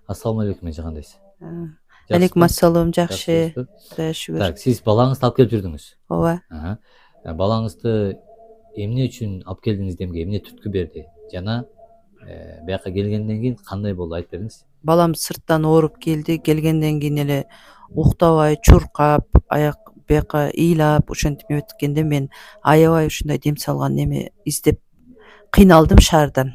Ассаламу алейкум, эже кандайсыз? Алейкум ассалам, жакшы. Жакшысызбы? Кудайга шүгүр. Так, сиз балаңызды алып келип жүрдүңүз. Ооба. Балаңызды эмне үчүн алып келдиңиз, демге эмне түрткү берди? Жана бияка келгенден кийин кандай болду, айтып бериңиз. Балам сырттан ооруп келди. Келгенден кийин эле уктабай, чуркап, аяк бияка ыйлап, ошентип эметкенде мен аябай ушундай дем салган неме издеп кыйналдым шаардан.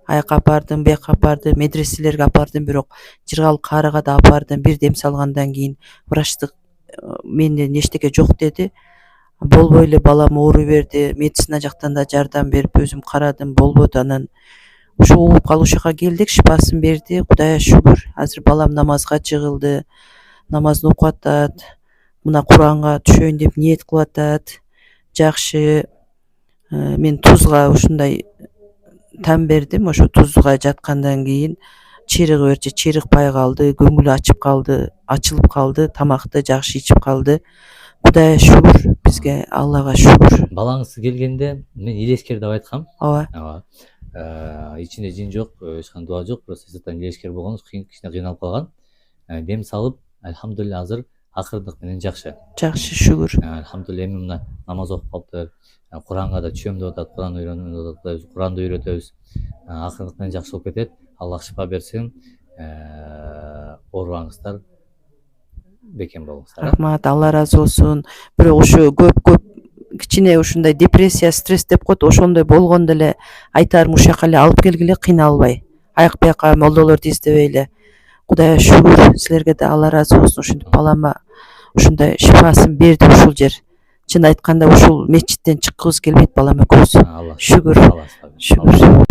Аяка апардым, бияка апардым, медреселерге апардым, бирок Жыргал Каарыга да апардым. Бир дем салгандан кийин врачтык менден эчтеке жок деди. Болбой эле балам ооруй берди. Медицина жактан да жардам берип өзүм карадым, болбоду. Анан ошо угуп калып ушул жака келдик, шипасын берди. Кудайга шүгүр. Азыр балам намазга жыгылды. Намазын окуп атат. Мына Куранга түшөйүн деп ниет кылып атат. Жакшы. Мен тузга ушундай там бердим. Ошо тузга жаткандан кийин чыйрыгы берчи чыйрыкпай калды, көңүлү ачылып калды, тамакты жакшы ичип калды. Кудайга шүгүр, бизге Аллага шүгүр. Балаңыз келгенде мен илескер деп айткам. Ооба. Ичинде жин жок, эч кандай дуа жок, просто сырттан илескер болгонбуз, кичине кыйналып калган. Дем салып, альхамдулилля азыр акырындык менен жакшы. Жакшы, шүгүр. Альхамдулилля, эми мына намаз окуп калыптыр. Куранга да түшөм деп атат, Куран үйрөнөм деп атат, Куранды үйрөтөбүз. Акырындык менен жакшы болуп кетет. Аллах шифа берсин. Оорубаңыздар, бекем болуңуздар. Рахмат, Алла ыраазы болсун. Бирок ушу көп кичине ушундай депрессия, стресс деп коет, ошондой болгондо эле айтарым ушул жака эле алып келгиле, кыйналбай. Аяк бияка молдолорду издебей эле. Кудайга шүгүр, силерге да Алла ыраазы болсун. Ушинтип балама ушундай шифасын берди ушул жер. Чын айтканда ушул мечиттен чыккыбыз келбейт балам экөөбүз. Шүгүр. Шүгүр.